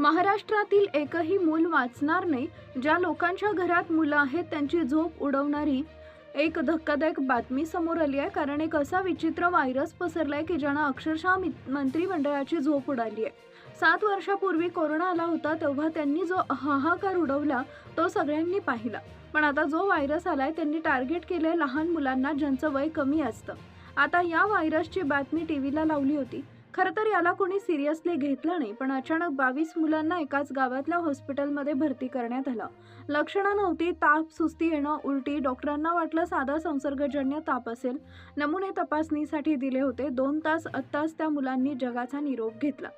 महाराष्ट्रातील एकही मूल वाचणार नाही. ज्या लोकांच्या घरात मुलं आहेत त्यांची झोप उडवणारी एक धक्कादायक बातमी समोर आली आहे. कारण एक असा विचित्र व्हायरस पसरलाय की ज्यानं अक्षरशः मंत्रिमंडळाची झोप उडाली आहे. 7 वर्षापूर्वी कोरोना आला होता तेव्हा त्यांनी जो हाहाकार उडवला तो सगळ्यांनी पाहिला. पण आता जो व्हायरस आलाय त्यांनी टार्गेट केलंय लहान मुलांना ज्यांचं वय कमी असतं. आता या व्हायरसची बातमी टीव्हीला लावली होती. खरं तर याला कोणी सिरियसली घेतलं नाही, पण अचानक 22 मुलांना एकाच गावातल्या हॉस्पिटलमध्ये भरती करण्यात आलं. लक्षणं नव्हती, ताप, सुस्ती येणं, उलटी. डॉक्टरांना वाटलं साधा संसर्गजन्य ताप असेल. नमुने तपासणीसाठी दिले होते. 2 तास आत्ताच त्या मुलांनी जगाचा निरोप घेतला.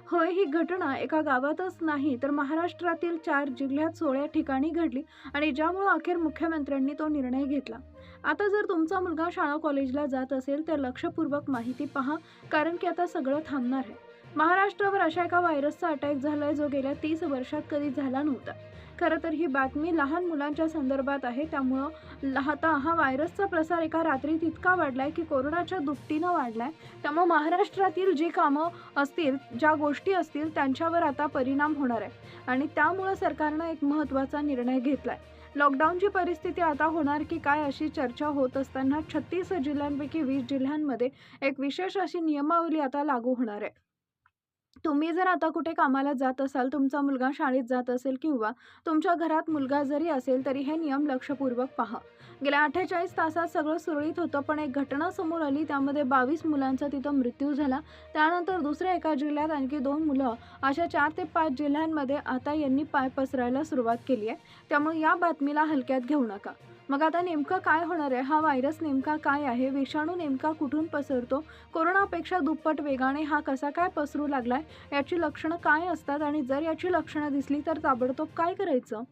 होय, ही घटना एका गावातच नाही तर महाराष्ट्रातील 4 जिल्ह्यात 16 ठिकाणी घडली आणि ज्यामुळे अखेर मुख्यमंत्र्यांनी तो निर्णय घेतला. आता जर तुमचा मुलगा शाळा कॉलेजला जात असेल तर लक्षपूर्वक माहिती पहा, कारण की आता सगळं थांबणार आहे. महाराष्ट्रावर अशा एका व्हायरसचा अटॅक झालाय जो गेल्या 30 वर्षात कधी झाला नव्हता. खरं तर ही बातमी लहान मुलांच्या संदर्भात आहे. त्यामुळं आता हा व्हायरसचा प्रसार एका रात्रीत इतका वाढलाय की कोरोनाच्या दुपटीनं वाढलाय. त्यामुळे महाराष्ट्रातील जी कामं असतील, ज्या गोष्टी असतील त्यांच्यावर आता परिणाम होणार आहे आणि त्यामुळं सरकारनं एक महत्त्वाचा निर्णय घेतलाय. लॉकडाऊनची परिस्थिती आता होणार की काय अशी चर्चा होत असताना 36 जिल्ह्यांपैकी 20 जिल्ह्यांमध्ये एक विशेष अशी नियमावली आता लागू होणार आहे. तुम्ही जर आता कुठे कामाला जात असाल, तुमचा मुलगा शाळेत जात असेल किंवा तुमच्या घरात मुलगा जरी असेल तरी हे नियम लक्षपूर्वक पहा. गेल्या 48 तासात सगळं सुरळीत होतं, पण एक घटना समोर आली. त्यामध्ये 22 मुलांचा तिथं मृत्यू झाला. त्यानंतर दुसऱ्या एका जिल्ह्यात आणखी 2 मुलं. अशा 4 ते 5 जिल्ह्यांमध्ये आता यांनी पाय पसरायला सुरुवात केली आहे. त्यामुळे या बातमीला हलक्यात घेऊ नका. मग आता नेमकं काय होणार आहे? हा व्हायरस नेमका काय आहे? विषाणू नेमका कुठून पसरतो? कोरोनापेक्षा दुप्पट वेगाने हा कसा काय पसरू लागलाय? याची लक्षणं काय असतात आणि जर याची लक्षणं दिसली तर ताबडतोब काय करायचं?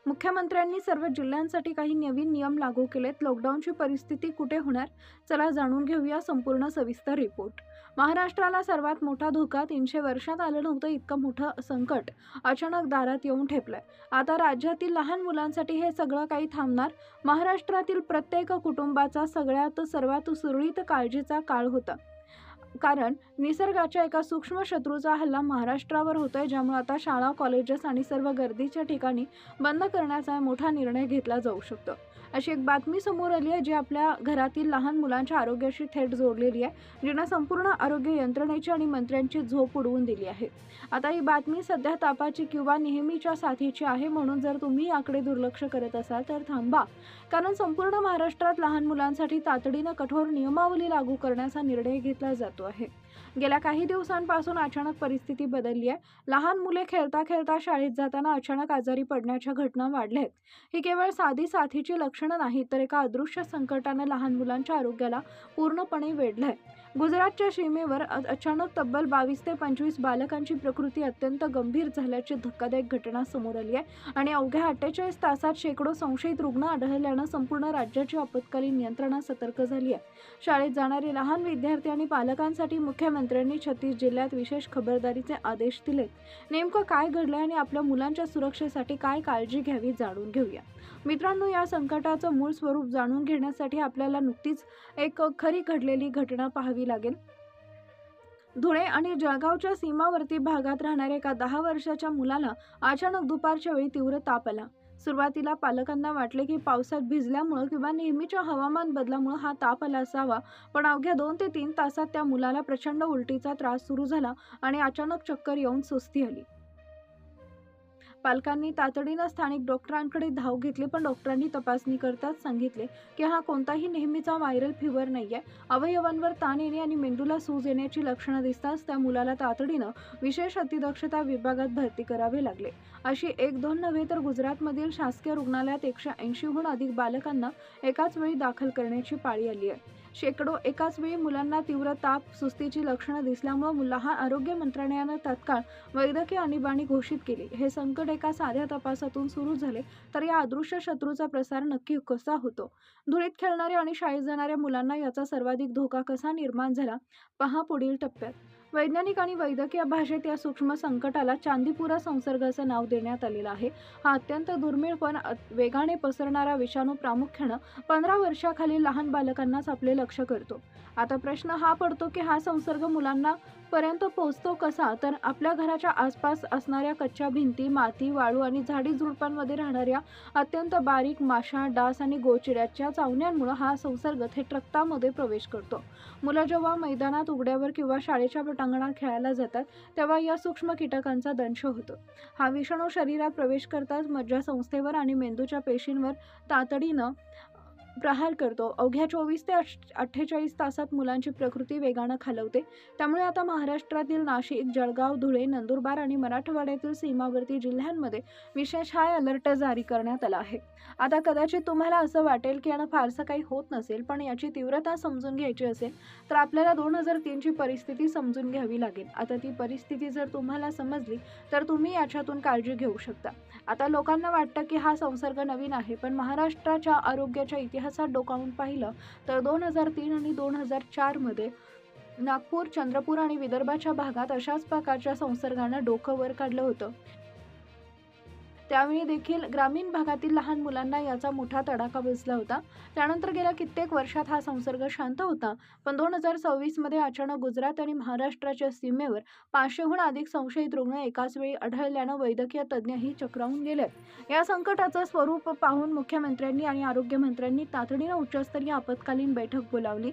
मुख्यमंत्र्यांनी सर्व जिल्ह्यांसाठी काही नवीन नियम लागू केलेत. लॉकडाऊनची परिस्थिती कुठे होणार? चला जाणून घेऊया संपूर्ण सविस्तर रिपोर्ट. महाराष्ट्राला सर्वात मोठा धोका. 300 वर्षात आलं नव्हतं इतकं मोठं संकट अचानक दारात येऊन ठेपलंय. आता राज्यातील लहान मुलांसाठी हे सगळं काही थांबणार. महाराष्ट्रातील प्रत्येक कुटुंबाचा सर्वात सुरळीत काळजीचा काळ होता. कारण निसर्गाच्या एका सूक्ष्म शत्रूचा हल्ला महाराष्ट्रावर होतोय, ज्यामुळे आता शाळा, कॉलेजेस आणि सर्व गर्दीच्या ठिकाणी बंद करण्याचा मोठा निर्णय घेतला जाऊ शकतो. अशी एक बातमी समोर आली आहे जी आपल्या घरातील लहान मुलांच्या आरोग्याशी थेट जोडलेली आहे, जिने संपूर्ण आरोग्य यंत्रणेची आणि मंत्र्यांची झोप उडवून दिली आहे. आता ही बातमी सध्या तापाची किंवा नेहमीच्या साथीची आहे, म्हणून जर तुम्ही याकडे दुर्लक्ष करत असाल तर थांबा. कारण संपूर्ण महाराष्ट्रात लहान मुलांसाठी तातडीनं कठोर नियमावली लागू करण्याचा निर्णय घेतला जातो आहे. गेल्या काही दिवसांपासून अचानक परिस्थिती बदलली आहे. लहान मुले खेळता खेळता शाळेत जाताना अचानक आजारी पडण्याच्या घटना वाढल्या आहेत. ही केवळ साधी साथीची लक्षणं नाहीत, तर एका अदृश्य संकटाने लहान मुलांच्या आरोग्याला पूर्णपणे वेढलंय. गुजरातच्या सीमेवर अचानक तब्बल 22 ते 25 बालकांची प्रकृती अत्यंत गंभीर झाल्याची धक्कादायक घटना समोर आली आहे आणि अवघ्या 48 तासात शेकडो संशयित रुग्ण आढळल्यानं संपूर्ण राज्याची आपत्कालीन यंत्रणा सतर्क झाली आहे. शाळेत जाणारे लहान विद्यार्थी आणि पालकांसाठी मुख्यमंत्र्यांनी 36 जिल्ह्यात विशेष खबरदारीचे आदेश दिलेत. नेमकं काय घडलंय आणि आपल्या मुलांच्या सुरक्षेसाठी काय काळजी घ्यावी जाणून घेऊया. मित्रांनो, या संकटाचं मूळ स्वरूप जाणून घेण्यासाठी आपल्याला नुकतीच एक खरी घडलेली घटना पाहावी लागेल. धुळे आणि जळगावच्या सीमावर्ती भागात राहणाऱ्या एका 10 वर्षाच्या मुलाला अचानक दुपारच्या वेळी तीव्र ताप आला. सुरुवातीला पालकांना वाटले की पावसात भिजल्यामुळे किंवा नेहमीच्या हवामान बदलामुळे हा ताप आला असावा, पण अवघ्या 2 ते 3 तासात त्या मुलाला प्रचंड उलटीचा त्रास सुरू झाला आणि अचानक चक्कर येऊन सुस्ती आली. पालकांनी तातडीनं स्थानिक डॉक्टरांकडे धाव घेतली, पण डॉक्टरांनी तपासणी करताच सांगितले की हा कोणताही नेहमीचा व्हायरल फीवर नाहीये. अवयवांवर ताण येणे आणि मेंदूला सूज येण्याची लक्षणं दिसताच त्या मुलाला तातडीनं विशेष अतिदक्षता विभागात भरती करावे लागले. अशी 1-2 नव्हे तर गुजरातमधील शासकीय रुग्णालयात 180हून अधिक बालकांना एकाच वेळी दाखल करण्याची पाळी आली आहे. शेकडो एकाच वेळी मुलांना तीव्र ताप, सुस्तीची लक्षणं दिसल्यामुळे लहान आरोग्य मंत्रालयानं तात्काळ वैद्यकीय आणीबाणी घोषित केली. हे संकट एका साध्या तपासातून सुरू झाले, तर या अदृश्य शत्रूचा प्रसार नक्की कसा होतो? धुळीत खेळणाऱ्या आणि शाळेत जाणाऱ्या मुलांना याचा सर्वाधिक धोका कसा निर्माण झाला? पहा पुढील टप्प्यात. वैज्ञानिक आणि वैद्यकीय भाषेत या सूक्ष्म संकटाला चांदीपुरा संसर्ग असं नाव देण्यात आलेलं आहे. हा अत्यंत दुर्मिळ पण वेगाने पसरणारा विषाणू प्रामुख्यानं 15 वर्षाखालील लहान बालकांनाच आपले लक्ष करतो. आता प्रश्न हा पडतो की हा संसर्ग मुलांना पर्यंत पोहोचतो कसा? तर आपल्या घराच्या आसपास असणाऱ्या कच्च्या भिंती, माती, वाळू आणि झाडी-झुडपांमध्ये राहणाऱ्या अत्यंत बारीक माशा, डास आणि गोचिड्याच्या चावण्यांमुळे हा संसर्ग थेट रक्तामध्ये प्रवेश करतो. मुलं जेव्हा मैदानात, उघड्यावर किंवा शाळेच्या पटांगणात खेळायला जातात, तेव्हा या सूक्ष्म कीटकांचा दंश होतो. हा विषाणू शरीरात प्रवेश करताच मज्जासंस्थेवर आणि मेंदूच्या पेशींवर तातडीनं प्रहार करतो. अवघ्या 24 ते 48 तासात मुलांची प्रकृती वेगानं खालवते. त्यामुळे आता महाराष्ट्रातील नाशिक, जळगाव, धुळे, नंदुरबार आणि मराठवाड्यातील सीमावर्ती जिल्ह्यांमध्ये विशेष हाय अलर्ट जारी करण्यात आला आहे. आता कदाचित तुम्हाला असं वाटेल की यानं फारसं काही होत नसेल, पण याची तीव्रता समजून घ्यायची असेल तर आपल्याला 2003 ची परिस्थिती समजून घ्यावी लागेल. आता ती परिस्थिती जर तुम्हाला समजली तर तुम्ही याच्यातून काळजी घेऊ शकता. आता लोकांना वाटतं की हा संसर्ग नवीन आहे, पण महाराष्ट्राच्या आरोग्याच्या इतिहासात डोकावून पाहिलं तर 2003 आणि 2004 मध्ये नागपूर, चंद्रपूर आणि विदर्भाच्या भागात अशाच प्रकारच्या संसर्गानं डोकं वर काढलं होतं. त्यावेळी देखील ग्रामीण भागातील लहान मुलांना याचा मोठा तडाखा बसला होता. त्यानंतर गेल्या कित्येक वर्षात हा संसर्ग शांत होता. पण 2026 मध्ये अचानक गुजरात आणि महाराष्ट्राच्या सीमेवर 500हून अधिक संशयित रुग्ण एकाच वेळी आढळल्यानं वैद्यकीय तज्ज्ञही चक्रावून गेलेत. या संकटाचं स्वरूप पाहून मुख्यमंत्र्यांनी आणि आरोग्यमंत्र्यांनी तातडीनं उच्चस्तरीय आपत्कालीन बैठक बोलावली.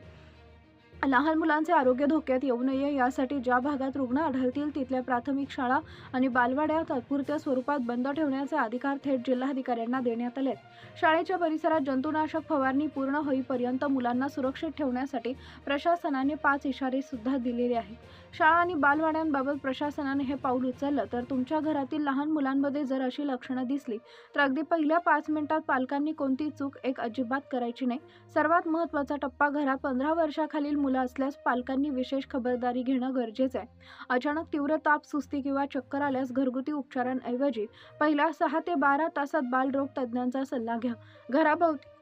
लहान मुलांचे आरोग्य धोक्यात येऊ नये यासाठी ज्या भागात रुग्ण आढळतील तिथल्या प्राथमिक शाळा आणि बालवाड्या तात्पुरत्या स्वरूपात बंद ठेवण्याचे अधिकार थेट जिल्हाधिकाऱ्यांना देण्यात आले. शाळेच्या परिसरात जंतुनाशक फवारणी पूर्ण होईपर्यंत मुलांना सुरक्षित ठेवण्यासाठी प्रशासनाने 5 इशारे सुद्धा दिलेले आहेत. शाळा आणि बालवाड्यांबाबत प्रशासनाने हे पाऊल उचललं तर तुमच्या घरातील लहान मुलांमध्ये जर अशी लक्षणं दिसली तर अगदी पहिल्या 5 मिनिटात पालकांनी कोणती चूक अजिबात करायची नाही. सर्वात महत्त्वाचा टप्पा, घरात 15 वर्षाखालील मुलं असल्यास पालकांनी विशेष खबरदारी घेणं गरजेचं आहे. अचानक तीव्र ताप, सुस्ती किंवा चक्कर आल्यास घरगुती उपचारांऐवजी पहिल्या 6 ते 12 तासात बालरोग तज्ज्ञांचा सल्ला घ्या. घराभोवती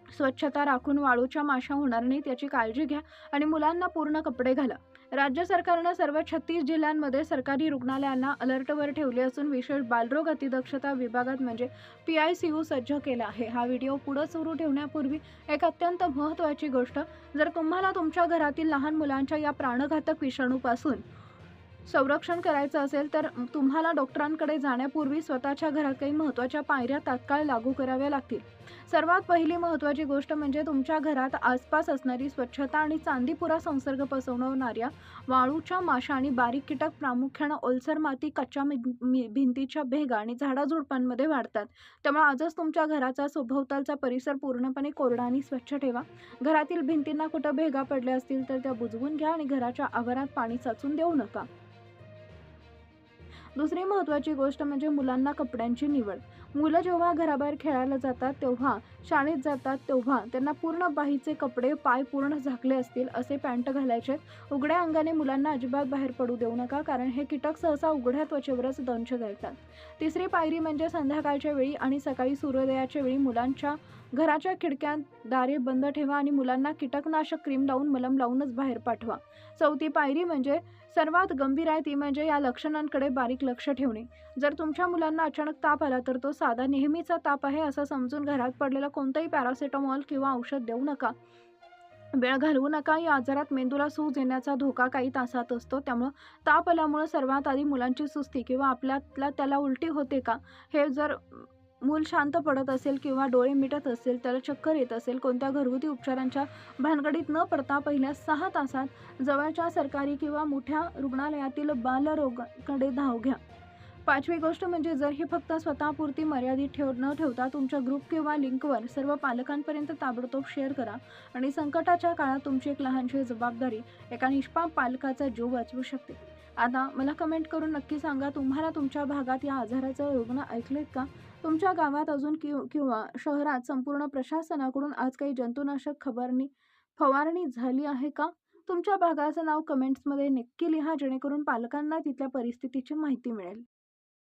स्वच्छता राखून वाळूच्या माशा होणार नाहीत याची काळजी घ्या आणि मुलांना पूर्ण कपडे घाला. राज्य सरकारनं सर्व 36 जिल्ह्यांमध्ये सरकारी रुग्णालयांना अलर्टवर ठेवले असून विशेष बालरोग अतिदक्षता विभागात म्हणजे PICU सज्ज केला आहे. हा व्हिडिओ पुढे सुरू ठेवण्यापूर्वी एक अत्यंत महत्त्वाची गोष्ट, जर तुम्हाला तुमच्या घरातील लहान मुलांच्या या प्राणघातक विषाणूपासून संरक्षण करायचं असेल तर तुम्हाला डॉक्टरांकडे जाण्यापूर्वी स्वतःच्या घरात काही महत्त्वाच्या पायऱ्या तात्काळ लागू कराव्या लागतील. सर्वात पहिली महत्त्वाची गोष्ट म्हणजे तुमच्या घरात आसपास असणारी स्वच्छता आणि चांदीपुरा संसर्ग पसरवणाऱ्या वाळूच्या माशा आणि बारीक कीटक, प्रामुख्यानं ओलसर माती, कच्च्या भिंतीच्या भेगा आणि झाडाझुडपांमध्ये वाढतात. त्यामुळे आजच तुमच्या घराचा सभोवतालचा परिसर पूर्णपणे कोरडा आणि स्वच्छ ठेवा. घरातील भिंतींना कुठं भेगा पडल्या असतील तर त्या बुजवून घ्या आणि घराच्या आवारात पाणी साचून देऊ नका. दुसरी महत्त्वाची गोष्ट म्हणजे मुलांना कपड्यांची निवड. मुलं जेव्हा घराबाहेर खेळायला जातात तेव्हा, शाळेत जातात तेव्हा त्यांना पूर्ण बाहीचे कपडे, पाय पूर्ण झाकले असतील असे पॅन्ट घालायचे. उघड्या अंगाने मुलांना अजिबात बाहेर पडू देऊ नका, कारण हे कीटक सहसा उघड्या त्वचेवरच दंश घालतात. तिसरी पायरी म्हणजे संध्याकाळच्या वेळी आणि सकाळी सूर्योदयाच्या वेळी मुलांच्या घराच्या खिडक्या, दारे बंद ठेवा आणि मुलांना कीटकनाशक क्रीम लावून, मलम लावूनच बाहेर पाठवा. चौथी पायरी म्हणजे सर्वात गंभीर आहे, ती म्हणजे या लक्षणांकडे बारीक लक्ष ठेवणे. जर तुमच्या मुलांना अचानक ताप आला तर तो साधा नेहमीचा ताप आहे असं समजून घरात पडलेलं कोणतंही पॅरासिटामॉल किंवा औषध देऊ नका. वेळ घालवू नका. या आजारात मेंदूला सूज येण्याचा धोका काही तासात असतो. त्यामुळं ताप आल्यामुळे सर्वात आधी मुलांची सुस्ती किंवा आपल्यातल्या त्याला उलटी होते का, हे जर मूल शांत पडत असेल किंवा डोळे मिटत असेल, त्याला चक्कर येत असेल, कोणत्या घरगुती उपचारांच्या भानगडीत न पडता पहिल्या 6 तासात जवळच्या सरकारी किंवा मोठ्या रुग्णालयातील बालरोगाकडे धाव घ्या. पाचवी गोष्ट म्हणजे जर ही फक्त स्वतःपुरती मर्यादित न ठेवता तुमच्या ग्रुप किंवा लिंकवर सर्व पालकांपर्यंत ताबडतोब शेअर करा आणि संकटाच्या काळात तुमची एक लहानशी जबाबदारी एका निष्पाप पालकाचा जीव वाचवू शकते. आता मला कमेंट करून नक्की सांगा, तुम्हाला तुमच्या भागात या आजाराचे रुग्ण ऐकलेत का? तुमच्या गावात अजून किंवा शहरात संपूर्ण प्रशासनाकडून आज काही जंतुनाशक फवारणी झाली आहे का? तुमच्या भागाचं नाव कमेंट्समध्ये नक्की लिहा, जेणेकरून पालकांना तिथल्या परिस्थितीची माहिती मिळेल.